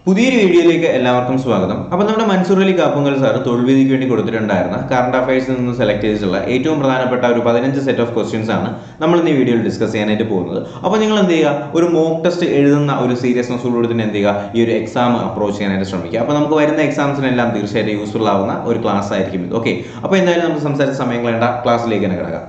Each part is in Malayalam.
പുതിയൊരു വീഡിയോയിലേക്ക് എല്ലാവർക്കും സ്വാഗതം. അപ്പോൾ നമ്മുടെ മൻസൂർ അലി കാപ്പുങ്കൽ സാർ തൊഴിൽവിധിക്ക് വേണ്ടി കൊടുത്തിട്ടുണ്ടായിരുന്ന കറണ്ട് അഫയേഴ്സിൽ നിന്ന് സെലക്ട് ചെയ്തിട്ടുള്ള ഏറ്റവും പ്രധാനപ്പെട്ട ഒരു 15 സെറ്റ് ഓഫ് ക്വസ്റ്റ്യൻസ് ആണ് നമ്മൾ ഇന്ന് ഈ വീഡിയോയിൽ ഡിസ്കസ് ചെയ്യാനായിട്ട് പോകുന്നത്. അപ്പോൾ നിങ്ങൾ എന്ത് ചെയ്യുക, ഒരു മോക്ക് ടെസ്റ്റ് എഴുതുന്ന ഒരു സീരിയസ്നെസ്സോടുകൂടി തന്നെ എന്ത് ചെയ്യുക, ഈ ഒരു എക്സാം അപ്രോച്ച് ചെയ്യാനായിട്ട് ശ്രമിക്കുക. അപ്പോൾ നമുക്ക് വരുന്ന എക്സാംസിനെല്ലാം തീർച്ചയായിട്ടും യൂസ്ഫുൾ ആവുന്ന ഒരു ക്ലാസ് ആയിരിക്കും ഇത്. ഓക്കെ, അപ്പോൾ എന്തായാലും നമുക്ക് സംസാരിച്ച സമയം കളയേണ്ട, ക്ലാസ്സിലേക്ക് തന്നെ കിടക്കാം.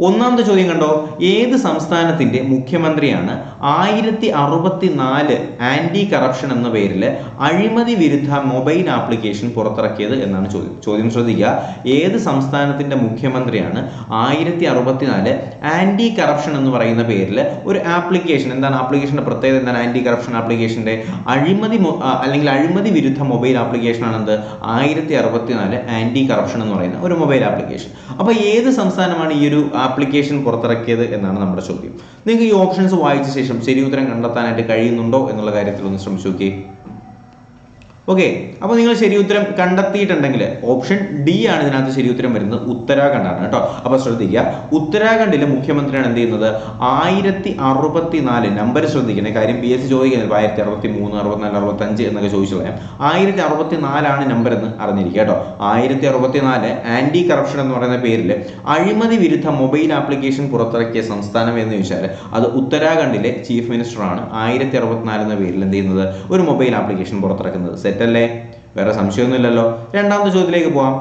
ഒന്നാമത്തെ ചോദ്യം കണ്ടോ, ഏത് സംസ്ഥാനത്തിന്റെ മുഖ്യമന്ത്രിയാണ് 1064 ആന്റി കറപ്ഷൻ എന്ന പേരിൽ അഴിമതി വിരുദ്ധ മൊബൈൽ ആപ്ലിക്കേഷൻ പുറത്തിറക്കിയത് എന്നാണ് ചോദ്യം. ചോദ്യം ശ്രദ്ധിക്കുക, ഏത് സംസ്ഥാനത്തിന്റെ മുഖ്യമന്ത്രിയാണ് 1064 ആന്റി കറപ്ഷൻ എന്ന് പറയുന്ന പേരിൽ ഒരു ആപ്ലിക്കേഷൻ, എന്താണ് ആപ്ലിക്കേഷന്റെ പ്രത്യേകത, എന്താണ് ആന്റി കറപ്ഷൻ ആപ്ലിക്കേഷന്റെ അഴിമതി വിരുദ്ധ മൊബൈൽ ആപ്ലിക്കേഷൻ ആണെന്ത് 1064 ആന്റി കറപ്ഷൻ എന്ന് പറയുന്ന ഒരു മൊബൈൽ ആപ്ലിക്കേഷൻ. അപ്പോൾ ഏത് സംസ്ഥാനമാണ് ഈ ഒരു ആപ്ലിക്കേഷൻ പുറത്തിറക്കിയത് എന്നാണ് നമ്മുടെ ചോദ്യം. നിങ്ങൾക്ക് ഈ ഓപ്ഷൻസ് വായിച്ച ശേഷം ശരി ഉത്തരം കണ്ടെത്താനായിട്ട് കഴിയുന്നുണ്ടോ എന്നുള്ള കാര്യത്തിൽ ഒന്ന് ശ്രമിച്ചു നോക്കിയേ. ഓക്കെ, അപ്പോൾ നിങ്ങൾ ശരി ഉത്തരം കണ്ടെത്തിയിട്ടുണ്ടെങ്കിൽ ഓപ്ഷൻ ഡി ആണ് ഇതിനകത്ത് ശരി ഉത്തരം വരുന്നത്, ഉത്തരാഖണ്ഡാണ് കേട്ടോ. അപ്പോൾ ശ്രദ്ധിക്കുക, ഉത്തരാഖണ്ഡിലെ മുഖ്യമന്ത്രിയാണ് എന്ത് ചെയ്യുന്നത് 1064 നമ്പർ ശ്രദ്ധിക്കണേ, കാര്യം PSC ചോദിക്കുന്നത് 1063, 64, 65 എന്നൊക്കെ ചോദിച്ചു പറയാം. 1064 നമ്പർ എന്ന് അറിഞ്ഞിരിക്കുക കേട്ടോ. 1064 ആന്റി കറപ്ഷൻ എന്ന് പറയുന്ന പേരിൽ അഴിമതി വിരുദ്ധ മൊബൈൽ ആപ്ലിക്കേഷൻ പുറത്തിറക്കിയ സംസ്ഥാനം എന്ന് ചോദിച്ചാൽ അത് ഉത്തരാഖണ്ഡിലെ ചീഫ് മിനിസ്റ്ററാണ് 1064 എന്ന പേരിൽ എന്ത് ചെയ്യുന്നത് ഒരു മൊബൈൽ ആപ്ലിക്കേഷൻ പുറത്തിറക്കുന്നത്. സെറ്റല്ലേ, വേറെ സംശയമൊന്നുമില്ലല്ലോ. രണ്ടാമത്തെ ചോദ്യത്തിലേക്ക് പോവാം.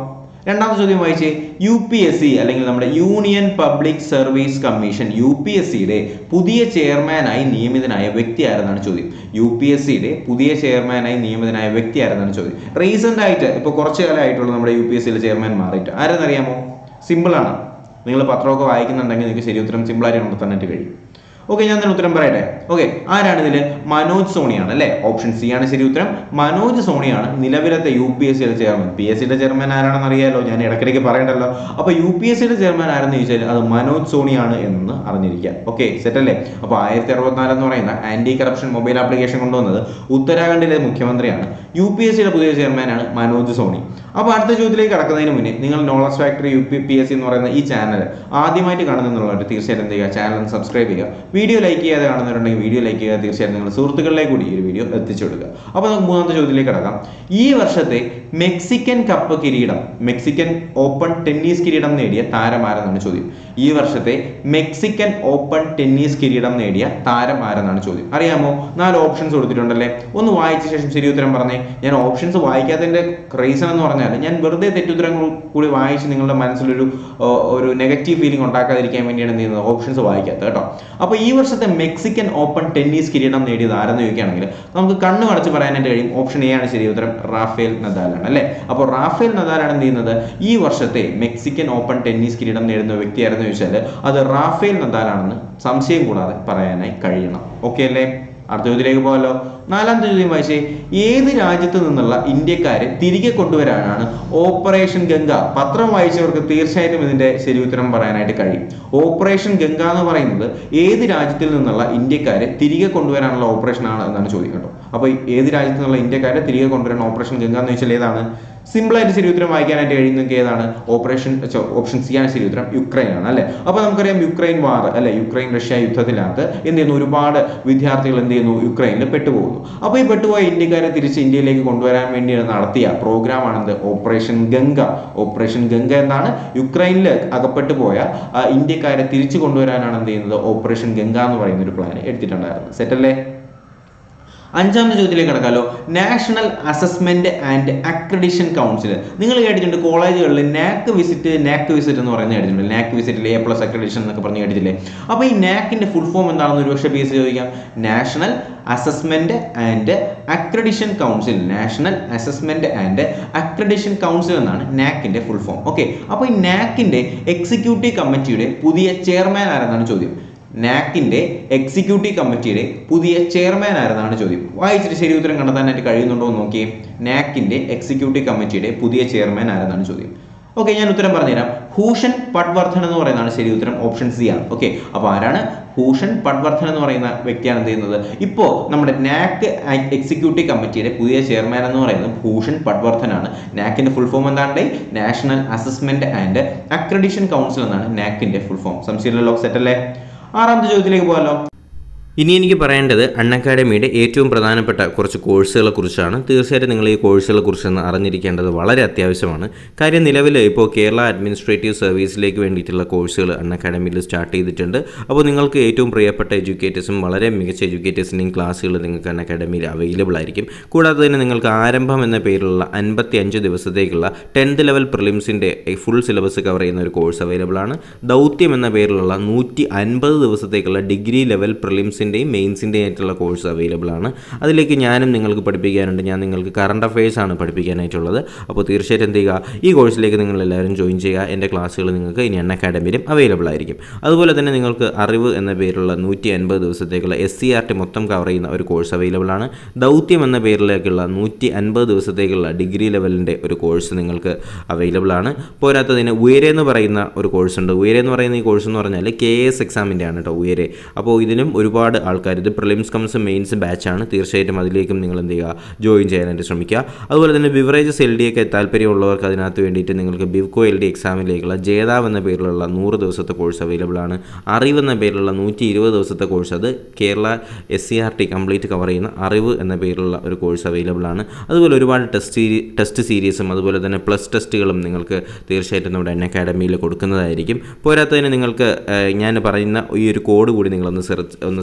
രണ്ടാമത്തെ ചോദ്യം വായിച്ചേ. UPSC അല്ലെങ്കിൽ നമ്മുടെ യൂണിയൻ പബ്ലിക് സർവീസ് കമ്മീഷൻ UPSCയുടെ പുതിയ ചെയർമാനായി നിയമിതനായ വ്യക്തി ആരെന്നാണ് ചോദ്യം. UPSCയുടെ പുതിയ ചെയർമാനായി നിയമിതനായ വ്യക്തി ആരെന്നാണ് ചോദ്യം. റീസെന്റ് ആയിട്ട് ഇപ്പോൾ കുറച്ചു കാലമായിട്ടുള്ള നമ്മുടെ UPSCയിലെ ചെയർമാൻ മാറിയിട്ട് ആരെന്നറിയാമോ? സിമ്പിൾ ആണ്. നിങ്ങൾ പത്രമൊക്കെ വായിക്കുന്നുണ്ടെങ്കിൽ നിങ്ങൾക്ക് ശരി ഉത്തരം സിമ്പിളായിട്ട് കണ്ടെത്താനായിട്ട് കഴിയും. ഓക്കെ, ഞാൻ തന്നെ ഉത്തരം പറയട്ടെ. ഓക്കെ, ആരാണ് ഇതിൽ? മനോജ് സോണിയാണ് അല്ലേ. ഓപ്ഷൻ സി ആണ് ശരി ഉത്തരം. മനോജ് സോണിയാണ് നിലവിലത്തെ UPSCയുടെ ചെയർമാൻ. PSCയുടെ ചെയർമാൻ ആരാണെന്ന് അറിയാലോ, ഞാൻ ഇടയ്ക്കിടയ്ക്ക് പറയണ്ടല്ലോ. അപ്പോൾ UPSCയുടെ ചെയർമാൻ ആരെന്ന് ചോദിച്ചാൽ അത് മനോജ് സോണിയാണ് എന്ന് അറിഞ്ഞിരിക്കുക. ഓക്കെ, സെറ്റല്ലേ. അപ്പോൾ 1064 എന്ന് പറയുന്ന ആന്റി കറപ്ഷൻ മൊബൈൽ ആപ്ലിക്കേഷൻ കൊണ്ടുവന്നത് ഉത്തരാഖണ്ഡിലെ മുഖ്യമന്ത്രിയാണ്. UPSCയുടെ പുതിയ ചെയർമാനാണ് മനോജ് സോണി. അപ്പോൾ അടുത്ത ചോദ്യത്തിലേക്ക് കടക്കുന്നതിന് മുന്നേ നിങ്ങൾ നോളജ് ഫാക്ടറി UPSC എന്ന് പറയുന്ന ഈ ചാനൽ ആദ്യമായിട്ട് കാണുന്നുള്ളവർ തീർച്ചയായിട്ടും എന്ത് ചെയ്യുക, ചാനൽ സബ്സ്ക്രൈബ് ചെയ്യുക. വീഡിയോ ലൈക്ക് ചെയ്യാതെ കാണുന്നവരുണ്ടെങ്കിൽ വീഡിയോ ലൈക്ക് ചെയ്യുക. തീർച്ചയായിട്ടും നിങ്ങൾ സുഹൃത്തുക്കളിലേക്ക് കൂടി ഈ ഒരു വീഡിയോ എത്തിച്ചു കൊടുക്കുക. അപ്പോൾ നമുക്ക് മൂന്നാമത്തെ ചോദ്യത്തിലേക്ക് കടക്കാം. ഈ വർഷത്തെ മെക്സിക്കൻ കപ്പ് കിരീടം, മെക്സിക്കൻ ഓപ്പൺ ടെന്നീസ് കിരീടം നേടിയ താരം ആരെന്നാണ് ചോദ്യം. ഈ വർഷത്തെ മെക്സിക്കൻ ഓപ്പൺ ടെന്നീസ് കിരീടം നേടിയ താരം ആരെന്നാണ് ചോദ്യം. അറിയാമോ? 4 ഓപ്ഷൻസ് കൊടുത്തിട്ടുണ്ടല്ലേ, ഒന്ന് വായിച്ച ശേഷം ശരി ഉത്തരം പറഞ്ഞേ. ഞാൻ ഓപ്ഷൻസ് വായിക്കാത്തതിന്റെ റീസൺ എന്ന് പറഞ്ഞാൽ ഞാൻ വെറുതെ തെറ്റുത്തരങ്ങൾ കൂടി വായിച്ച് നിങ്ങളുടെ മനസ്സിലൊരു നെഗറ്റീവ് ഫീലിംഗ് ഉണ്ടാക്കാതിരിക്കാൻ വേണ്ടിയാണ് എന്ത് ചെയ്യുന്നത്, ഓപ്ഷൻസ് വായിക്കാത്തത് കേട്ടോ. അപ്പോൾ ഈ വർഷത്തെ മെക്സിക്കൻ ഓപ്പൺ ടെന്നീസ് കിരീടം നേടിയത് ആരെന്ന് ചോദിക്കുകയാണെങ്കിൽ നമുക്ക് കണ്ണു അടച്ച് പറയാനായിട്ട് കഴിയും. ഓപ്ഷൻ എ ആണ് ശരി ഉത്തരം, റാഫേൽ നദാലാണ് അല്ലേ. അപ്പോൾ റാഫേൽ നദാലാണ് എന്ത് ചെയ്യുന്നത് ഈ വർഷത്തെ മെക്സിക്കൻ ഓപ്പൺ ടെന്നീസ് കിരീടം നേടുന്ന വ്യക്തി ആരെന്ന് ചോദിച്ചാൽ അത് റാഫേൽ നദാലാണെന്ന് സംശയം കൂടാതെ പറയാനായി കഴിയണം. ഓക്കെ അല്ലേ? അടുത്ത ചോദ്യത്തിലേക്ക് പോകാമല്ലോ. നാലാമത്തെ ചോദ്യം വായിച്ചേ. ഏത് രാജ്യത്ത് നിന്നുള്ള ഇന്ത്യക്കാരെ തിരികെ കൊണ്ടുവരാനാണ് ഓപ്പറേഷൻ ഗംഗ? പത്രം വായിച്ചവർക്ക് തീർച്ചയായിട്ടും ഇതിന്റെ ശരി ഉത്തരം പറയാനായിട്ട് കഴിയും. ഓപ്പറേഷൻ ഗംഗ എന്ന് പറയുന്നത് ഏത് രാജ്യത്തിൽ നിന്നുള്ള ഇന്ത്യക്കാരെ തിരികെ കൊണ്ടുവരാനുള്ള ഓപ്പറേഷൻ ആണ് എന്നാണ് ചോദ്യം കേട്ടോ. അപ്പോൾ ഏത് രാജ്യത്തു നിന്നുള്ള ഇന്ത്യക്കാരെ തിരികെ കൊണ്ടുവരാൻ ഓപ്പറേഷൻ ഗംഗ എന്ന് വെച്ചാൽ ഏതാണ്? സിമ്പിളായിട്ട് ശരി ഉത്തരം വായിക്കാനായിട്ട് കഴിയുന്നത് ഏതാണ്? ഓപ്ഷൻ സി ആണ് ശരി ഉത്തരം, യുക്രൈൻ ആണ് അല്ലെ. അപ്പൊ നമുക്കറിയാം യുക്രൈൻ വാർ അല്ലെ, യുക്രൈൻ റഷ്യ യുദ്ധത്തിനകത്ത് എന്ത് ചെയ്യുന്നു, ഒരുപാട് വിദ്യാർത്ഥികൾ എന്ത് ചെയ്യുന്നു, യുക്രൈനിൽ പെട്ടുപോകുന്നു. അപ്പോൾ ഈ പെട്ടുപോയ ഇന്ത്യക്കാരെ തിരിച്ച് ഇന്ത്യയിലേക്ക് കൊണ്ടുവരാൻ വേണ്ടി നടത്തിയ പ്രോഗ്രാം ആണെന്ത്, ഓപ്പറേഷൻ ഗംഗ. ഓപ്പറേഷൻ ഗംഗ എന്താണ്? യുക്രൈനിൽ അകപ്പെട്ടു പോയ ഇന്ത്യക്കാരെ തിരിച്ചു കൊണ്ടുവരാനാണ് എന്ത് ചെയ്യുന്നത്, ഓപ്പറേഷൻ ഗംഗ എന്ന് പറയുന്ന ഒരു പ്ലാൻ എടുത്തിട്ടുണ്ടായിരുന്നു. സെറ്റല്ലേ? അഞ്ചാമത്തെ ചോദ്യത്തിലേക്ക് കിടക്കാമല്ലോ. National assessment and accreditation council. നിങ്ങൾ കേട്ടിട്ടുണ്ട് കോളേജുകളിൽ നാക് വിസിറ്റ് എന്ന് പറയുന്നത് കേട്ടിട്ടുണ്ട്. നാക് വിസിറ്റിൽ A+ അക്രഡിഷൻ എന്നൊക്കെ പറഞ്ഞ് കേട്ടിട്ടില്ലേ? അപ്പോൾ ഈ നാക്കിന്റെ ഫുൾ ഫോം എന്താണെന്ന് ഒരുപക്ഷെ PSC ചോദിക്കാം. National assessment and accreditation council. National assessment and accreditation council എന്നാണ് നാക്കിന്റെ ഫുൾ ഫോം. ഓക്കെ, അപ്പോൾ ഈ നാക്കിന്റെ എക്സിക്യൂട്ടീവ് കമ്മിറ്റിയുടെ പുതിയ ചെയർമാൻ ആരെന്നാണ് ചോദ്യം. നാക്കിന്റെ എക്സിക്യൂട്ടീവ് കമ്മിറ്റിയുടെ പുതിയ ചെയർമാൻ ആരെന്നാണ് ചോദ്യം. വായിച്ചിട്ട് ശരി ഉത്തരം കണ്ടെത്താനായിട്ട് കഴിയുന്നുണ്ടോ എന്ന് നോക്കിയേ. നാക്കിന്റെ എക്സിക്യൂട്ടീവ് കമ്മിറ്റിയുടെ പുതിയ ചെയർമാൻ ആരെന്നാണ് ചോദ്യം. ഓക്കെ, ഞാൻ ഉത്തരം പറഞ്ഞുതരാം. ഭൂഷൺ പട്വർദ്ധൻ എന്ന് പറയുന്നതാണ് ശരി ഉത്തരം. ഓപ്ഷൻ സി ആണ്. ഓക്കെ, അപ്പോൾ ആരാണ്? ഭൂഷൺ പട്വർദ്ധൻ എന്ന് പറയുന്ന വ്യക്തിയാണ് എന്ത് ചെയ്യുന്നത്, ഇപ്പോൾ നമ്മുടെ നാക് എക്സിക്യൂട്ടീവ് കമ്മിറ്റിയുടെ പുതിയ ചെയർമാൻ എന്ന് പറയുന്നത് ഭൂഷൺ പട്വർദ്ധൻ ആണ്. നാക്കിന്റെ ഫുൾ ഫോം എന്താണ്? National assessment and accreditation council എന്നാണ് നാക്കിന്റെ ഫുൾ ഫോം. സംശയമില്ലല്ലോ, സെറ്റ് അല്ലേ? ആറാമത്തെ ചോദ്യത്തിലേക്ക് പോകാമല്ലോ. ഇനി എനിക്ക് പറയേണ്ടത് അൺഅക്കാഡമിയുടെ ഏറ്റവും പ്രധാനപ്പെട്ട കുറച്ച് കോഴ്സുകളെ കുറിച്ചാണ്. തീർച്ചയായിട്ടും നിങ്ങൾ ഈ കോഴ്സുകളെ കുറിച്ചൊന്ന് അറിഞ്ഞിരിക്കേണ്ടത് വളരെ അത്യാവശ്യമാണ്. കാര്യം നിലവിൽ ഇപ്പോൾ കേരള അഡ്മിനിസ്ട്രേറ്റീവ് സർവീസിലേക്ക് വേണ്ടിയിട്ടുള്ള കോഴ്സുകൾ അൺഅക്കാഡമിയിൽ സ്റ്റാർട്ട് ചെയ്തിട്ടുണ്ട്. അപ്പോൾ നിങ്ങൾക്ക് ഏറ്റവും പ്രിയപ്പെട്ട എഡ്യൂക്കേറ്റേഴ്സും വളരെ മികച്ച എഡ്യൂക്കേറ്റേഴ്സിൻ്റെയും ക്ലാസ്സുകൾ നിങ്ങൾക്ക് അൺഅക്കാഡമിയിൽ അവൈലബിൾ ആയിരിക്കും. കൂടാതെ തന്നെ നിങ്ങൾക്ക് ആരംഭം എന്ന പേരിലുള്ള 55 ദിവസത്തേക്കുള്ള 10th ലെവൽ പ്രിലിംസിൻ്റെ ഫുൾ സിലബസ് കവർ ചെയ്യുന്ന ഒരു കോഴ്സ് അവൈലബിൾ ആണ്. ദൗത്യം എന്ന പേരിലുള്ള 150 ദിവസത്തേക്കുള്ള ഡിഗ്രി ലെവൽ പ്രിലിംസിൻ്റെയും മെയിൻസിൻ്റെയും ആയിട്ടുള്ള കോഴ്സ് അവൈലബിൾ ആണ്. അതിലേക്ക് ഞാനും നിങ്ങൾക്ക് പഠിപ്പിക്കാനുണ്ട്. ഞാൻ നിങ്ങൾക്ക് കറണ്ട് അഫയേഴ്സാണ് പഠിപ്പിക്കാനായിട്ടുള്ളത്. അപ്പോൾ തീർച്ചയായിട്ടും എന്ത് ചെയ്യുക, ഈ കോഴ്സിലേക്ക് നിങ്ങൾ എല്ലാവരും ജോയിൻ ചെയ്യുക. എൻ്റെ ക്ലാസ്സുകൾ നിങ്ങൾക്ക് ഇനി അൺഅക്കാഡമിയിലും അവൈലബിൾ ആയിരിക്കും. അതുപോലെ തന്നെ നിങ്ങൾക്ക് അറിവ് എന്ന പേരിലുള്ള 150 ദിവസത്തേക്കുള്ള SCRT മൊത്തം കവർ ചെയ്യുന്ന ഒരു കോഴ്സ് അവൈലബിൾ ആണ്. ദൗത്യം എന്ന പേരിലേക്കുള്ള 150 ദിവസത്തേക്കുള്ള ഡിഗ്രി ലെവലിൻ്റെ ഒരു കോഴ്സ് നിങ്ങൾക്ക് അവൈലബിൾ ആണ്. പോരാത്തതിന് ഉയരെ എന്ന് പറയുന്ന ഒരു കോഴ്സ് ഉണ്ട്. ഉയരെ എന്ന് പറയുന്ന ഈ കോഴ്സ് എന്ന് പറഞ്ഞാൽ KS എക്സാമിൻ്റെ ആണ് കേട്ടോ, ഉയരെ. അപ്പോൾ ഇതിനും ഒരുപാട് ആൾക്കാർ, ഇത് പ്രിലിംസ് കംസ് മെയിൻസ് ബാച്ചാണ്. തീർച്ചയായിട്ടും അതിലേക്കും നിങ്ങൾ എന്ത് ചെയ്യുക, ജോയിൻ ചെയ്യാനായിട്ട് ശ്രമിക്കുക. അതുപോലെ തന്നെ ബിവറേജസ് LD ഒക്കെ താല്പര്യമുള്ളവർക്ക് അതിനകത്ത് വേണ്ടിയിട്ട് നിങ്ങൾക്ക് ബിവ്കോ LD എക്സാമിലേക്കുള്ള ജേതാവ് എന്ന പേരിലുള്ള 100 ദിവസത്തെ കോഴ്സ് അവൈലബിൾ ആണ്. അറിവ് എന്ന പേരിലുള്ള 120 ദിവസത്തെ കോഴ്സ്, അത് കേരള SCRT കംപ്ലീറ്റ് കവർ ചെയ്യുന്ന അറിവ് എന്ന പേരിലുള്ള ഒരു കോഴ്സ് അവൈലബിൾ ആണ്. അതുപോലെ ഒരുപാട് ടെസ്റ്റ് സീരീസും അതുപോലെ തന്നെ പ്ലസ് ടെസ്റ്റുകളും നിങ്ങൾക്ക് തീർച്ചയായിട്ടും നമ്മുടെ അൺഅക്കാഡമിയിൽ കൊടുക്കുന്നതായിരിക്കും. പോരാത്തതിന് നിങ്ങൾക്ക് ഞാൻ പറയുന്ന ഈ ഒരു കോഡ് കൂടി നിങ്ങളൊന്ന്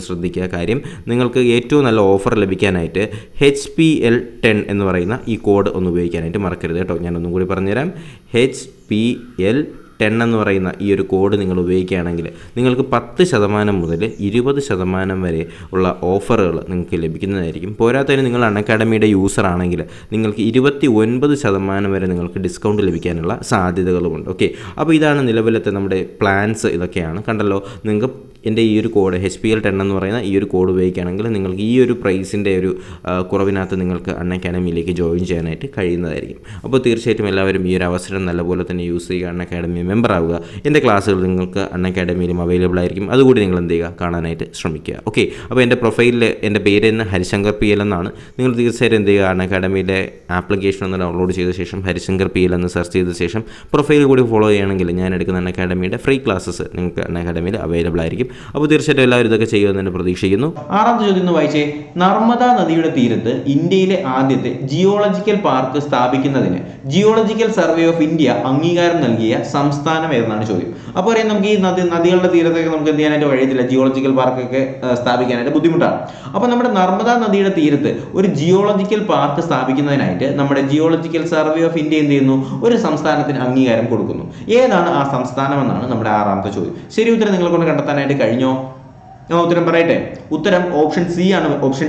ശ്രദ്ധിക്കുക. കാര്യം നിങ്ങൾക്ക് ഏറ്റവും നല്ല ഓഫർ ലഭിക്കാനായിട്ട് HPL10 എന്ന് പറയുന്ന ഈ കോഡ് ഒന്ന് ഉപയോഗിക്കാനായിട്ട് മറക്കരുത് കേട്ടോ. ഞാനൊന്നും കൂടി പറഞ്ഞുതരാം. HPL10 എന്ന് പറയുന്ന ഈ ഒരു കോഡ് നിങ്ങൾ ഉപയോഗിക്കുകയാണെങ്കിൽ നിങ്ങൾക്ക് 10% മുതൽ 20% വരെ ഉള്ള ഓഫറുകൾ നിങ്ങൾക്ക് ലഭിക്കുന്നതായിരിക്കും. പോരാത്തതിന് നിങ്ങൾ അൺഅക്കാഡമിയുടെ യൂസർ ആണെങ്കിൽ നിങ്ങൾക്ക് 29% വരെ നിങ്ങൾക്ക് ഡിസ്കൗണ്ട് ലഭിക്കാനുള്ള സാധ്യതകളുമുണ്ട്. ഓക്കെ, അപ്പോൾ ഇതാണ് നിലവിലത്തെ നമ്മുടെ പ്ലാൻസ്. ഇതൊക്കെയാണ് കണ്ടല്ലോ. നിങ്ങൾക്ക് എൻ്റെ ഈ ഒരു കോഡ് HPL10 എന്ന് പറയുന്ന ഈ ഒരു കോഡ് ഉപയോഗിക്കുകയാണെങ്കിൽ നിങ്ങൾക്ക് ഈ ഒരു പ്രൈസിൻ്റെ ഒരു കുറവിനകത്ത് നിങ്ങൾക്ക് അൺഅക്കാഡമിയിലേക്ക് ജോയിൻ ചെയ്യാനായിട്ട് കഴിയുന്നതായിരിക്കും. അപ്പോൾ തീർച്ചയായിട്ടും എല്ലാവരും ഈ ഒരു അവസരം നല്ലപോലെ തന്നെ യൂസ് ചെയ്യുക, അൺഅക്കാഡമി മെമ്പർ ആവുക. എൻ്റെ ക്ലാസ്സുകൾ നിങ്ങൾക്ക് അൺഅക്കാഡമിയിലും അവൈലബിൾ ആയിരിക്കും. അതുകൂടി നിങ്ങൾ എന്ത് ചെയ്യുക, കാണാനായിട്ട് ശ്രമിക്കുക. ഓക്കെ, അപ്പോൾ എൻ്റെ പ്രൊഫൈലിൽ എൻ്റെ പേര് ഹരിശങ്കർ PL എന്നാണ്. നിങ്ങൾ തീർച്ചയായിട്ടും എന്ത് ചെയ്യുക, അൺഅക്കാഡമിയുടെ ആപ്ലിക്കേഷൻ ഒന്ന് ഡൗൺലോഡ് ചെയ്ത ശേഷം ഹരിശങ്കർ PL എന്ന് സെർച്ച് ചെയ്ത ശേഷം പ്രൊഫൈൽ കൂടി ഫോളോ ചെയ്യുകയാണെങ്കിൽ ഞാൻ എടുക്കുന്ന അൺഅക്കാഡമിയുടെ ഫ്രീ ക്ലാസ്സസ് നിങ്ങൾക്ക് അൺഅക്കാഡമിയിൽ അവൈലബിൾ ആയിരിക്കും. അപ്പോൾ തീർച്ചയായിട്ടും എല്ലാവരും ഇതൊക്കെ ചെയ്യുമെന്ന് തന്നെ പ്രതീക്ഷിക്കുന്നു. ആറാമത്തെ ചോദ്യം ഒന്ന് വായിച്ചേ. നർമ്മദാ നദിയുടെ തീരത്ത് ഇന്ത്യയിലെ ആദ്യത്തെ ജിയോളജിക്കൽ പാർക്ക് സ്ഥാപിക്കുന്നതിന് ജിയോളജിക്കൽ സർവേ ഓഫ് ഇന്ത്യ അംഗീകാരം നൽകിയ സംസ്ഥാനം ഏതെന്നാണ് ചോദ്യം. അപ്പോൾ അറിയാം, നമുക്ക് ഈ നദികളുടെ തീരത്തൊക്കെ നമുക്ക് എന്ത് ചെയ്യാനായിട്ട് കഴിയത്തില്ല, ജിയോളജിക്കൽ പാർക്കൊക്കെ സ്ഥാപിക്കാനായിട്ട് ബുദ്ധിമുട്ടാണ്. അപ്പോൾ നമ്മുടെ നർമ്മദാ നദിയുടെ തീരത്ത് ഒരു ജിയോളജിക്കൽ പാർക്ക് സ്ഥാപിക്കുന്നതിനായിട്ട് നമ്മുടെ ജിയോളജിക്കൽ സർവേ ഓഫ് ഇന്ത്യ എന്ത് ചെയ്യുന്നു, ഒരു സംസ്ഥാനത്തിന് അംഗീകാരം കൊടുക്കുന്നു. ഏതാണ് ആ സംസ്ഥാനം എന്നാണ് നമ്മുടെ ആറാമത്തെ ചോദ്യം. ശരി ഉത്തരം നിങ്ങളെ കൊണ്ട് കണ്ടെത്താനായിട്ട് കഴിഞ്ഞോ? ഞാൻ ഉത്തരം പറയട്ടെ. ഉത്തരം ഓപ്ഷൻ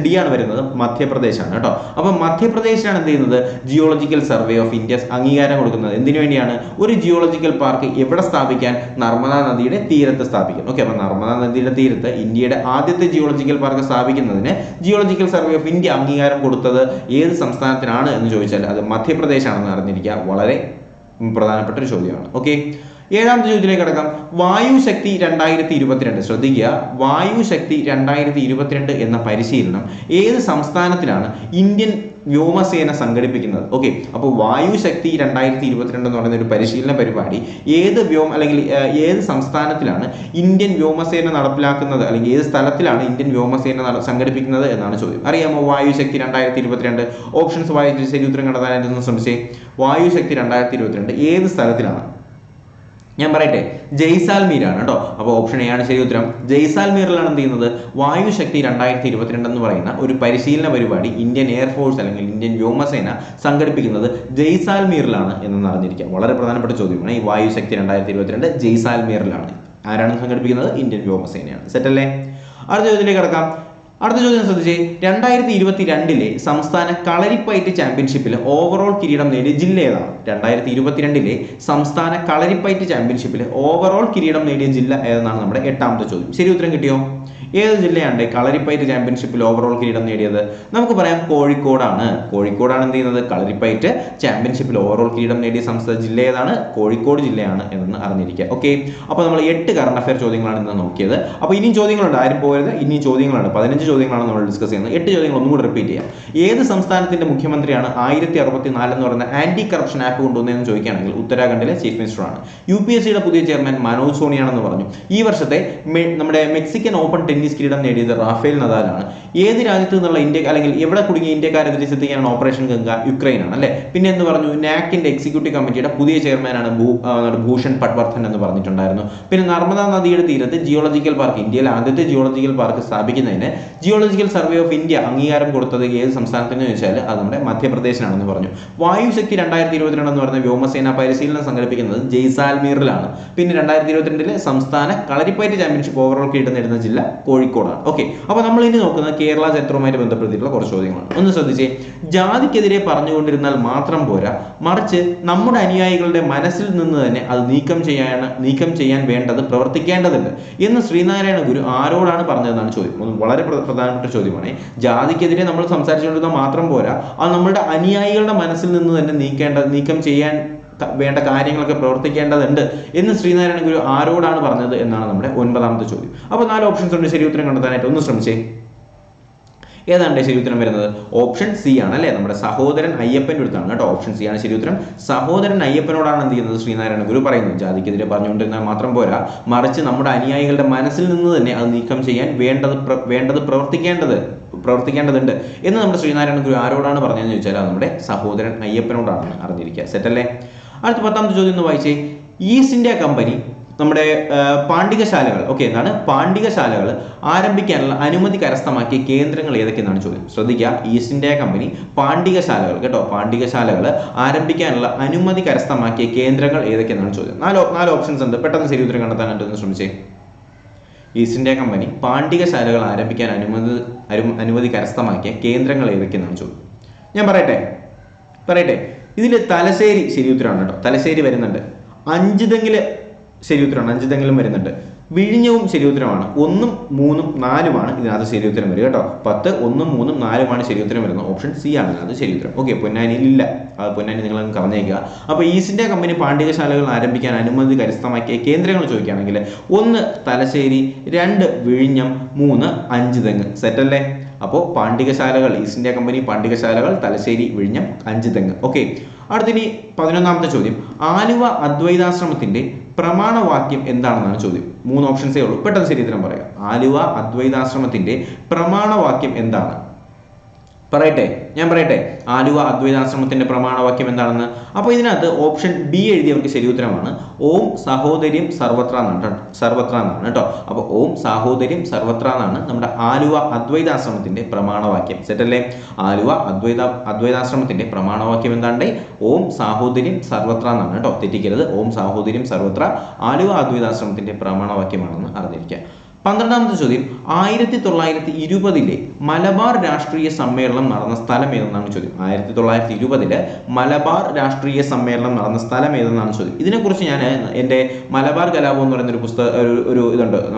D ആണ് വരുന്നത്. മധ്യപ്രദേശാണ് കേട്ടോ. അപ്പം മധ്യപ്രദേശാണ് എന്ത് ചെയ്യുന്നത്, ജിയോളജിക്കൽ സർവേ ഓഫ് ഇന്ത്യ അംഗീകാരം കൊടുക്കുന്നത്. എന്തിനു വേണ്ടിയാണ്? ഒരു ജിയോളജിക്കൽ പാർക്ക് എവിടെ സ്ഥാപിക്കാൻ? നർമ്മദാ നദിയുടെ തീരത്ത് സ്ഥാപിക്കാൻ. ഓക്കെ, അപ്പം നർമ്മദാ നദിയുടെ തീരത്ത് ഇന്ത്യയുടെ ആദ്യത്തെ ജിയോളജിക്കൽ പാർക്ക് സ്ഥാപിക്കുന്നതിന് ജിയോളജിക്കൽ സർവേ ഓഫ് ഇന്ത്യ അംഗീകാരം കൊടുത്തത് ഏത് സംസ്ഥാനത്തിനാണ് എന്ന് ചോദിച്ചാൽ അത് മധ്യപ്രദേശാണെന്ന് അറിഞ്ഞിരിക്കുക. വളരെ പ്രധാനപ്പെട്ട ഒരു ചോദ്യമാണ്. ഓക്കെ, ഏഴാമത്തെ ചോദ്യത്തിലേക്ക് കടക്കാം. വായുശക്തി 2022, ശ്രദ്ധിക്കുക, വായുശക്തി 2022 എന്ന പരിശീലനം ഏത് സംസ്ഥാനത്തിലാണ് ഇന്ത്യൻ വ്യോമസേന സംഘടിപ്പിക്കുന്നത്? ഓക്കെ, അപ്പോൾ വായുശക്തി 2022 എന്ന് പറയുന്ന ഒരു പരിശീലന പരിപാടി ഏത് സംസ്ഥാനത്തിലാണ് ഇന്ത്യൻ വ്യോമസേന നടപ്പിലാക്കുന്നത്, അല്ലെങ്കിൽ ഏത് സ്ഥലത്തിലാണ് ഇന്ത്യൻ വ്യോമസേന സംഘടിപ്പിക്കുന്നത് എന്നാണ് ചോദ്യം. അറിയാമോ വായുശക്തി 2022? ഓപ്ഷൻസ് വായിച്ച് ശരി ഉത്തരം കണ്ടെത്താനായിട്ടൊന്ന് ശ്രമിച്ചേ. വായുശക്തി 2022 ഏത് സ്ഥലത്തിലാണ്? ഞാൻ പറയട്ടെ, ജയ്സാൽമീരാണ് കേട്ടോ. അപ്പോൾ ഓപ്ഷൻ A ആണ് ശരി ഉത്തരം. ജയ്സാൽമീറിലാണ് എന്ത് ചെയ്യുന്നത്, വായുശക്തി 2022 എന്ന് പറയുന്ന ഒരു പരിശീലന പരിപാടി ഇന്ത്യൻ എയർഫോഴ്സ് അല്ലെങ്കിൽ ഇന്ത്യൻ വ്യോമസേന സംഘടിപ്പിക്കുന്നത് ജയ്സാൽമീറിലാണ് എന്ന് അറിഞ്ഞിരിക്കുക. വളരെ പ്രധാനപ്പെട്ട ചോദ്യമാണ്. ഈ വായുശക്തി 2022 ജയ്സാൽമീറിലാണ്. ആരാണ് സംഘടിപ്പിക്കുന്നത്? ഇന്ത്യൻ വ്യോമസേനയാണ്. സെറ്റല്ലേ? അടുത്ത ചോദ്യത്തിലേക്ക് കടക്കാം. അടുത്ത ചോദ്യം ശ്രദ്ധിച്ചേ. 2022 സംസ്ഥാന കളരിപ്പയറ്റ് ചാമ്പ്യൻഷിപ്പിൽ ഓവറോൾ കിരീടം നേടിയ ജില്ല ഏതാണ്? 2022 സംസ്ഥാന കളരിപ്പയറ്റ് ചാമ്പ്യൻഷിപ്പിൽ ഓവറോൾ കിരീടം നേടിയ ജില്ല ഏതെന്നാണ് നമ്മുടെ എട്ടാമത്തെ ചോദ്യം. ശരി ഉത്തരം കിട്ടിയോ? ഏത് ജില്ലയാണ് കളരിപ്പയറ്റ് ചാമ്പ്യൻഷിപ്പിൽ ഓവറോൾ കിരീടം നേടിയത്? നമുക്ക് പറയാം കോഴിക്കോടാണ്. കോഴിക്കോടാണ് എന്ത് ചെയ്യുന്നത്, കളരിപ്പയറ്റ് ചാമ്പ്യൻഷിപ്പിൽ ഓവറോൾ കിരീടം നേടിയ സംസ്ഥാന ജില്ല ഏതാണ്? കോഴിക്കോട് ജില്ലയാണ് എന്ന് അറിഞ്ഞിരിക്കുക. ഓക്കെ, അപ്പോൾ നമ്മൾ 8 കറണ്ട് അഫയർ ചോദ്യങ്ങളാണ് ഇന്ന് നോക്കിയത്. അപ്പോൾ ഇനിയും ചോദ്യങ്ങളുണ്ട്, ആരും പോകരുത്. ഇനിയും ചോദ്യങ്ങളാണ്, 15 ചോദ്യങ്ങളാണ് നമ്മൾ ഡിസ്കസ് ചെയ്യുന്നത്. 8 ചോദ്യങ്ങൾ ഒന്നും കൂടി റിപ്പീറ്റ് ചെയ്യാം. ഏത് സംസ്ഥാനത്തിന്റെ മുഖ്യമന്ത്രിയാണ് 1064 എന്ന് പറയുന്ന ആന്റി കറപ്ഷൻ ആപ്പ് കൊണ്ടുവന്നതെന്ന് ചോദിക്കുകയാണെങ്കിൽ ഉത്തരാഖണ്ഡിലെ ചീഫ് മിനിസ്റ്ററാണ്. UPSCയുടെ പുതിയ ചെയർമാൻ മനോജ് സോണിയാണെന്ന് പറഞ്ഞു. ഈ വർഷത്തെ നമ്മുടെ മെക്സിക്കൻ ഓപ്പൺ ടെന്നീസ് കിരീടം നേടിയത് റാഫേൽ നദാലാണ്. ഏത് രാജ്യത്ത് നിന്നുള്ള ഇന്ത്യ അല്ലെങ്കിൽ എവിടെ കുടുങ്ങിയ ഇന്ത്യക്കാരെ തിരിച്ചെത്തിക്കാനാണ് ഓപ്പറേഷൻ ഗംഗ? യുക്രൈനാണ് അല്ലെ. പിന്നെ എന്ന് പറഞ്ഞു, നാക്കിന്റെ എക്സിക്യൂട്ടീവ് കമ്മിറ്റിയുടെ പുതിയ ചെയർമാനാണ് ഭൂഷൺ പട്വർദ്ധൻ എന്ന് പറഞ്ഞിട്ടുണ്ടായിരുന്നു. പിന്നെ നർമ്മദ നദിയുടെ തീരത്ത് ജിയോളജിക്കൽ പാർക്ക്, ഇന്ത്യയിലെ ആദ്യത്തെ ജിയോളജിക്കൽ പാർക്ക് സ്ഥാപിക്കുന്നതിന് ജിയോളജിക്കൽ സർവേ ഓഫ് ഇന്ത്യ അംഗീകാരം കൊടുത്തത് ഏത് സംസ്ഥാനത്തിന് ചോദിച്ചാൽ അത് നമ്മുടെ മധ്യപ്രദേശിനാണെന്ന് പറഞ്ഞു. വായുശക്തി 2022 എന്ന് പറയുന്ന വ്യോമസേന പരിശീലനം സംഘടിപ്പിക്കുന്നത് ജയ്സാൽമീറിലാണ്. പിന്നെ 2022 സംസ്ഥാന കളരിപ്പയറ്റ് ചാമ്പ്യൻഷിപ്പ് ഓവറോൾ കിരീടം നേടുന്ന ജില്ല കോഴിക്കോടാണ്. ഓക്കെ, അപ്പോൾ നമ്മൾ ഇനി നോക്കുന്നത് കേരള ചരിത്രവുമായിട്ട് ബന്ധപ്പെടുത്തിയിട്ടുള്ള കുറച്ച് ചോദ്യങ്ങളാണ്. ഒന്ന് ശ്രദ്ധിച്ചേ, ജാതിക്കെതിരെ പറഞ്ഞുകൊണ്ടിരുന്നാൽ മാത്രം പോരാ, മറിച്ച് നമ്മുടെ അനുയായികളുടെ മനസ്സിൽ നിന്ന് തന്നെ അത് നീക്കം ചെയ്യാൻ വേണ്ടത് പ്രവർത്തിക്കേണ്ടതുണ്ട് എന്ന് ശ്രീനാരായണ ഗുരു ആരോടാണ് പറഞ്ഞതെന്നാണ് ചോദ്യം. വളരെ പ്രധാനപ്പെട്ട ചോദ്യമാണ്. ജാതിക്കെതിരെ നമ്മൾ സംസാരിച്ചുകൊണ്ടിരുന്നാൽ മാത്രം പോരാ, അത് നമ്മുടെ അനുയായികളുടെ മനസ്സിൽ നിന്ന് തന്നെ നീക്കം ചെയ്യാൻ വേണ്ട കാര്യങ്ങളൊക്കെ പ്രവർത്തിക്കേണ്ടതുണ്ട് എന്ന് ശ്രീനാരായണ ഗുരു ആരോടാണ് പറഞ്ഞത് എന്നാണ് നമ്മുടെ 9ാമത്തെ ചോദ്യം. അപ്പോൾ 4 ഓപ്ഷൻസ് ഉണ്ട് ശരി ഉത്തരം കണ്ടെത്താനായിട്ട്. ഒന്ന് ശ്രമിച്ചേ, ഏതാണ് ശരി ഉത്തരം വരുന്നത്? ഓപ്ഷൻ സി ആണ് അല്ലേ, നമ്മുടെ സഹോദരൻ അയ്യപ്പൻ്റെ അടുത്താണ് കേട്ടോ. ഓപ്ഷൻ സി ആണ് ശരി ഉത്തരം. സഹോദരൻ അയ്യപ്പനോടാണ് എന്ത് ചെയ്യുന്നത്? ശ്രീനാരായണ ഗുരു പറയുന്നത് ജാതിക്കെതിരെ പറഞ്ഞുകൊണ്ടിരുന്നാൽ മാത്രം പോരാ, മറിച്ച് നമ്മുടെ അനുയായികളുടെ മനസ്സിൽ നിന്ന് തന്നെ അത് നീക്കം ചെയ്യാൻ വേണ്ടത് പ്രവർത്തിക്കേണ്ടതുണ്ട് എന്ന് നമ്മുടെ ശ്രീനാരായണ ഗുരു ആരോടാണ് പറഞ്ഞതെന്ന് ചോദിച്ചാൽ അത് നമ്മുടെ സഹോദരൻ അയ്യപ്പനോടാണ്. അറിഞ്ഞിരിക്കുക. സെറ്റല്ലേ? അടുത്ത 10ാമത്തെ ചോദ്യം ഒന്ന് വായിച്ചേ. ഈസ്റ്റ് ഇന്ത്യ കമ്പനി നമ്മുടെ പാണ്ഡികശാലകൾ എന്താണ് പാണ്ഡികശാലകൾ ആരംഭിക്കാനുള്ള അനുമതി കരസ്ഥമാക്കിയ കേന്ദ്രങ്ങൾ ഏതൊക്കെയെന്നാണ് ചോദ്യം. ശ്രദ്ധിക്കുക, ഈസ്റ്റ് ഇന്ത്യ കമ്പനി പാണ്ഡികശാലകൾ പാണ്ഡികശാലകൾ ആരംഭിക്കാനുള്ള അനുമതി കരസ്ഥമാക്കിയ കേന്ദ്രങ്ങൾ ഏതൊക്കെയെന്നാണ് ചോദ്യം. 4 ഓപ്ഷൻസ് ഉണ്ട്, പെട്ടെന്ന് ശരി ഉത്തരം കണ്ടെത്താനായിട്ടൊന്ന് ശ്രമിച്ചേ. ഈസ്റ്റ് ഇന്ത്യ കമ്പനി പാണ്ഡികശാലകൾ ആരംഭിക്കാൻ അനുമതി കരസ്ഥമാക്കിയ കേന്ദ്രങ്ങൾ ഏതൊക്കെയെന്നാണ് ചോദ്യം. ഞാൻ പറയട്ടെ ഇതിൽ തലശ്ശേരി ശരി ഉത്തരമാണ് കേട്ടോ. തലശ്ശേരി വരുന്നുണ്ട്. അഞ്ചുതെങ്ങില് ശരി ഉത്തരമാണ്, അഞ്ചുതെങ്ങിലും വരുന്നുണ്ട്. വിഴിഞ്ഞവും ശരി ഉത്തരമാണ്. 1, 3, 4 ഇതിനകത്ത് ശരി ഉത്തരം വരും കേട്ടോ. 10, 1, 3, 4 ശരി ഉത്തരം വരുന്നത്. ഓപ്ഷൻ സി ആണ് ഇതിനകത്ത് ശരി ഉത്തരം. ഓക്കെ, പൊന്നാനിയിൽ ഇല്ല, പൊന്നാനി നിങ്ങളൊന്ന് പറഞ്ഞേക്കുക. അപ്പോൾ ഈസ്റ്റ് ഇന്ത്യ കമ്പനി പാണ്ഡികശാലകൾ ആരംഭിക്കാൻ അനുമതി കരസ്ഥമാക്കിയ കേന്ദ്രങ്ങൾ ചോദിക്കുകയാണെങ്കിൽ 1 തലശ്ശേരി, 2 വിഴിഞ്ഞം, 3 അഞ്ചുതെങ്ങ്. സെറ്റല്ലേ? അപ്പോൾ പാണ്ഡികശാലകൾ, ഈസ്റ്റ് ഇന്ത്യ കമ്പനി പാണ്ഡികശാലകൾ, തലശ്ശേരി, വിഴിഞ്ഞം, അഞ്ചുതെങ്ങ്. ഓക്കെ, അടുത്തിനി 11ാമത്തെ ചോദ്യം. ആലുവ അദ്വൈതാശ്രമത്തിന്റെ പ്രമാണവാക്യം എന്താണെന്നാണ് ചോദ്യം. 3 ഓപ്ഷൻസേ ഉള്ളൂ, പെട്ടെന്ന് ശരി ഉത്തരം പറയാം. ആലുവ അദ്വൈതാശ്രമത്തിന്റെ പ്രമാണവാക്യം എന്താണ്? ഞാൻ പറയട്ടെ ആലുവ അദ്വൈതാശ്രമത്തിന്റെ പ്രമാണവാക്യം എന്താണെന്ന്. അപ്പോൾ ഇതിനകത്ത് ഓപ്ഷൻ ബി എഴുതിയവർക്ക് ശരി ഉത്തരമാണ്. ഓം സാഹോദര്യം സർവത്ര എന്നാണ് കേട്ടോ. അപ്പോൾ ഓം സാഹോദര്യം സർവത്ര എന്നാണ് നമ്മുടെ ആലുവ അദ്വൈതാശ്രമത്തിന്റെ പ്രമാണവാക്യം. സെറ്റല്ലേ? ആലുവ അദ്വൈതാശ്രമത്തിന്റെ പ്രമാണവാക്യം എന്താണ്ടേ? ഓം സാഹോദര്യം സർവത്ര എന്നാണ് കേട്ടോ, തെറ്റിക്കരുത്. ഓം സാഹോദര്യം സർവത്ര ആലുവ അദ്വൈതാശ്രമത്തിന്റെ പ്രമാണവാക്യമാണെന്ന് അറിഞ്ഞിരിക്കുക. 12ാമത്തെ ചോദ്യം. 1920 മലബാർ രാഷ്ട്രീയ സമ്മേളനം നടന്ന സ്ഥലം ഏതെന്നാണ് ചോദ്യം. 1920 മലബാർ രാഷ്ട്രീയ സമ്മേളനം നടന്ന സ്ഥലം ഏതെന്നാണ് ചോദ്യം. ഇതിനെക്കുറിച്ച് ഞാൻ എൻ്റെ മലബാർ കലാപം എന്ന് പറയുന്ന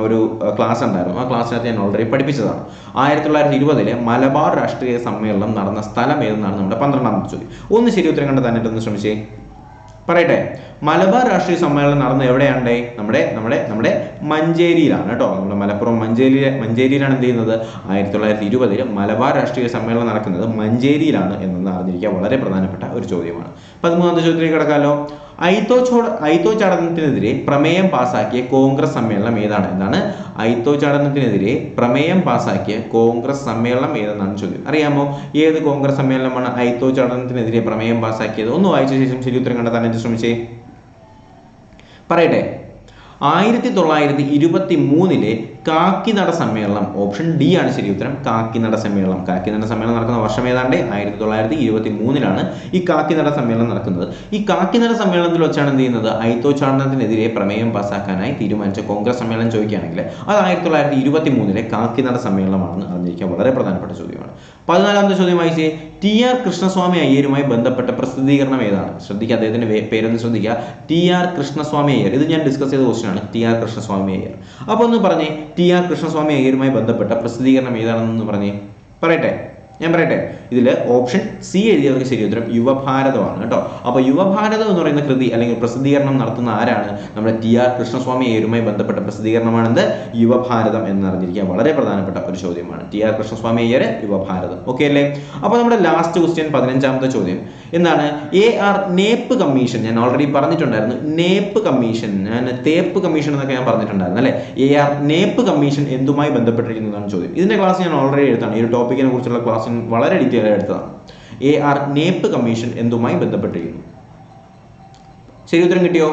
ഒരു ക്ലാസ് ഉണ്ടായിരുന്നു. ആ ക്ലാസ്സിനകത്ത് ഞാൻ ഓൾറെഡി പഠിപ്പിച്ചതാണ്. 1920 മലബാർ രാഷ്ട്രീയ സമ്മേളനം നടന്ന സ്ഥലം ഏതെന്നാണ് നമ്മുടെ 12ാമത്തെ ചോദ്യം. ഒന്ന് ശരി ഉത്തരം കണ്ടെത്താനായിട്ടൊന്ന് ശ്രമിച്ചേ. പറയട്ടെ, മലബാർ രാഷ്ട്രീയ സമ്മേളനം നടന്നത് എവിടെയാണ്ടേ? നമ്മുടെ മഞ്ചേരിയിലാണ് കേട്ടോ. നമ്മുടെ മലപ്പുറം മഞ്ചേരിയിലാണ് എന്ത് ചെയ്യുന്നത്? 1920 മലബാർ രാഷ്ട്രീയ സമ്മേളനം നടക്കുന്നത് മഞ്ചേരിയിലാണ് എന്നൊന്ന് അറിഞ്ഞിരിക്കുക. വളരെ പ്രധാനപ്പെട്ട ഒരു ചോദ്യമാണ്. 13ാമത്തെ ചോദ്യത്തിലേക്ക് കിടക്കാമല്ലോ. ഐത്തോച്ചാടനത്തിനെതിരെ പ്രമേയം പാസാക്കിയ കോൺഗ്രസ് സമ്മേളനം ഏതാണ്? ഐത്തോച്ചാടനത്തിനെതിരെ പ്രമേയം പാസാക്കിയ കോൺഗ്രസ് സമ്മേളനം ഏതെന്നാണ് ചോദ്യം. അറിയാമോ ഏത് കോൺഗ്രസ് സമ്മേളനമാണ് ഐത്തോച്ചാടനത്തിനെതിരെ പ്രമേയം പാസാക്കിയത്? ഒന്ന് വായിച്ച ശേഷം ശരി ഉത്തരം കണ്ടെത്താനായിട്ട് ശ്രമിച്ചേ. പറയട്ടെ, 1923 കാക്കിനട സമ്മേളനം. ഓപ്ഷൻ ഡി ആണ് ശരി ഉത്തരം. കാക്കിനട സമ്മേളനം നടക്കുന്ന വർഷം ഏതാണ്ട് 1923 ഈ കാക്കിനട സമ്മേളനം നടക്കുന്നത്. ഈ കാക്കിനട സമ്മേളനത്തിൽ വെച്ചാണ് എന്ത് ചെയ്യുന്നത്? ഐത്തോച്ചാടനത്തിനെതിരെ പ്രമേയം പാസാക്കാനായി തീരുമാനിച്ച കോൺഗ്രസ് സമ്മേളനം ചോദിക്കുകയാണെങ്കിൽ അത് 1923 കാക്കിനട സമ്മേളനമാണെന്ന് അറിഞ്ഞിരിക്കുക. വളരെ പ്രധാനപ്പെട്ട ചോദ്യമാണ്. 14ാമത്തെ ചോദ്യം വായിച്ചേ. TR കൃഷ്ണസ്വാമി അയ്യരുമായി ബന്ധപ്പെട്ട പ്രസിദ്ധീകരണം ഏതാണ്? ശ്രദ്ധിക്കുക, അദ്ദേഹത്തിന്റെ പേരൊന്ന് ശ്രദ്ധിക്കുക. TR കൃഷ്ണസ്വാമി അയ്യർ. ഇത് ഞാൻ ഡിസ്കസ് ചെയ്ത ക്വസ്റ്റ്യൻ ആണ്. TR കൃഷ്ണസ്വാമി അയ്യർ. അപ്പോൾ ഒന്ന് പറഞ്ഞേ, TR കൃഷ്ണസ്വാമി അയ്യരുമായി ബന്ധപ്പെട്ട പ്രസിദ്ധീകരണം ഏതാണെന്ന് പറഞ്ഞേ. പറയട്ടെ, ഞാൻ പറയട്ടെ, ഇതിൽ ഓപ്ഷൻ സി എഴുതിയവർക്ക് ശരി ഉത്തരം യുവഭാരതമാണ് കേട്ടോ. അപ്പോൾ യുവഭാരതം എന്ന് പറയുന്ന കൃതി അല്ലെങ്കിൽ പ്രസിദ്ധീകരണം നടത്തുന്ന ആരാണ്? നമ്മുടെ TR കൃഷ്ണസ്വാമി അയ്യരുമായി ബന്ധപ്പെട്ട പ്രസിദ്ധീകരണമാണെന്ത്? യുവഭാരതം എന്ന് അറിഞ്ഞിരിക്കുക. വളരെ പ്രധാനപ്പെട്ട ഒരു ചോദ്യമാണ്. TR കൃഷ്ണസ്വാമി അയ്യർ, യുവഭാരതം. ഓക്കെ അല്ലേ? അപ്പോൾ നമ്മുടെ ലാസ്റ്റ് ക്വസ്റ്റ്യൻ 15ാമത്തെ ചോദ്യം എന്താണ്? AR നേപ്പ് കമ്മീഷൻ, ഞാൻ ഓൾറെഡി പറഞ്ഞിട്ടുണ്ടായിരുന്നു. നേപ്പ് കമ്മീഷൻ, ഞാൻ തേപ്പ് കമ്മീഷൻ എന്നൊക്കെ ഞാൻ പറഞ്ഞിട്ടുണ്ടായിരുന്നു അല്ലേ? AR നേപ്പ് കമ്മീഷൻ എന്തുമായി ബന്ധപ്പെട്ടിരിക്കുന്നതാണ് ചോദ്യം. ഇതിന്റെ ക്ലാസ് ഞാൻ ഓൾറെഡി എടുത്താണ്. ഈ ഒരു ടോപ്പിക്കിനെ കുറിച്ചുള്ള ക്ലാസ് വളരെ ഡീറ്റെയിൽ ആയി എടുത്തതാണ്. AR നേപ്പ് കമ്മീഷൻ എന്തുമായി ബന്ധപ്പെട്ടിരിക്കുന്നു? ശരി ഉത്തരം കിട്ടിയോ?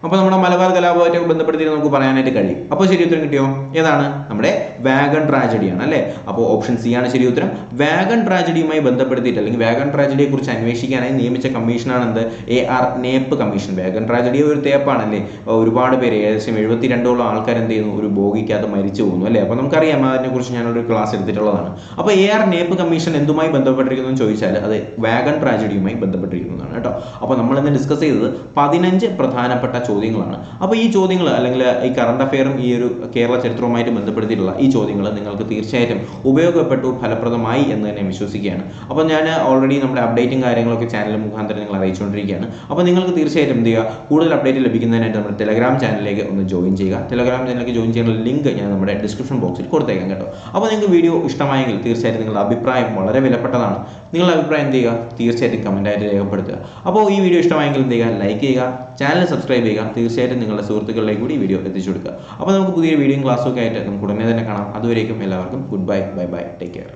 അപ്പോൾ നമ്മുടെ മലബാർ കലാപവുമായിട്ട് ബന്ധപ്പെടുത്തി നമുക്ക് പറയാനായിട്ട് കഴിയും. അപ്പോൾ ശരി ഉത്തരം കിട്ടിയോ? ഏതാണ്? നമ്മുടെ വാഗൺ ട്രാജഡിയാണ് അല്ലേ? അപ്പോൾ ഓപ്ഷൻ സി ആണ് ശരി ഉത്തരം. വാഗൺ ട്രാജഡിയുമായി ബന്ധപ്പെടുത്തിയിട്ട് അല്ലെങ്കിൽ വാഗൺ ട്രാജഡിയെ കുറിച്ച് അന്വേഷിക്കാനായി നിയമിച്ച കമ്മീഷനാണ് എന്ത്? AR Knapp commission. Wagon tragedy ഒരു തേപ്പാണല്ലേ? ഒരുപാട് പേര്, ഏകദേശം 72ഓളം ആൾക്കാർ എന്ത് ചെയ്യുന്നു? ഒരു ബോഗിക്കകത്ത് മരിച്ചു പോകുന്നു അല്ലേ? അപ്പോൾ നമുക്കറിയാം, അതിനെക്കുറിച്ച് ഞാനൊരു ക്ലാസ് എടുത്തിട്ടുള്ളതാണ്. അപ്പോൾ AR നേപ്പ് കമ്മീഷൻ എന്തുമായി ബന്ധപ്പെട്ടിരിക്കുന്നു എന്ന് ചോദിച്ചാൽ അത് വാഗൺ ട്രാജഡിയുമായി ബന്ധപ്പെട്ടിരിക്കുന്നതാണ് കേട്ടോ. അപ്പോൾ നമ്മൾ ഇന്ന് ഡിസ്കസ് ചെയ്തത് 15 പ്രധാനപ്പെട്ട ചോദ്യങ്ങളാണ്. അപ്പോൾ ഈ ചോദ്യങ്ങൾ അല്ലെങ്കിൽ ഈ കറണ്ട് അഫെയറും ഈ ഒരു കേരള ചരിത്രവുമായിട്ട് ബന്ധപ്പെടുത്തിയിട്ടുള്ള ഈ ചോദ്യങ്ങൾ നിങ്ങൾക്ക് തീർച്ചയായിട്ടും ഉപയോഗപ്പെട്ടു, ഫലപ്രദമായി എന്ന് തന്നെ വിശ്വസിക്കുകയാണ്. അപ്പോൾ ഞാൻ ഓൾറെഡി നമ്മുടെ അപ്ഡേറ്റും കാര്യങ്ങളൊക്കെ ചാനൽ മുഖാന്തരം നിങ്ങൾ അറിയിച്ചുകൊണ്ടിരിക്കുകയാണ്. അപ്പോൾ നിങ്ങൾക്ക് തീർച്ചയായിട്ടും എന്ത് ചെയ്യുക? കൂടുതൽ അപ്ഡേറ്റ് ലഭിക്കുന്നതിനായിട്ട് നമ്മുടെ ടെലഗ്രാം ചാനലിലേക്ക് ഒന്ന് ജോയിൻ ചെയ്യുക. ടെലഗ്രാം ചാനലിലേക്ക് ജോയിൻ ചെയ്യാനുള്ള ലിങ്ക് ഞാൻ നമ്മുടെ ഡിസ്ക്രിപ്ഷൻ ബോക്സിൽ കൊടുത്തേക്കാം കേട്ടോ. അപ്പോൾ നിങ്ങൾക്ക് വീഡിയോ ഇഷ്ടമായെങ്കിൽ തീർച്ചയായിട്ടും നിങ്ങളുടെ അഭിപ്രായം വളരെ വിലപ്പെട്ടതാണ്. നിങ്ങളുടെ അഭിപ്രായം എന്ത് ചെയ്യുക? തീർച്ചയായിട്ടും കമൻറ്റായിട്ട് രേഖപ്പെടുത്തുക. അപ്പോൾ ഈ വീഡിയോ ഇഷ്ടമായെങ്കിൽ എന്ത് ചെയ്യുക? ലൈക്ക് ചെയ്യുക, ചാനൽ സബ്സ്ക്രൈബ് ചെയ്യുക, തീർച്ചയായിട്ടും നിങ്ങളുടെ സുഹൃത്തുക്കളിലേക്ക് കൂടി വീഡിയോ എത്തിച്ചു കൊടുക്കുക. അപ്പോൾ നമുക്ക് പുതിയൊരു വീഡിയോയും ക്ലാസ്സും ഒക്കെ ആയിട്ട് നമുക്ക് ഉടനെ തന്നെ കാണാം. അതുവരേക്കും എല്ലാവർക്കും good bye, bye bye, take care.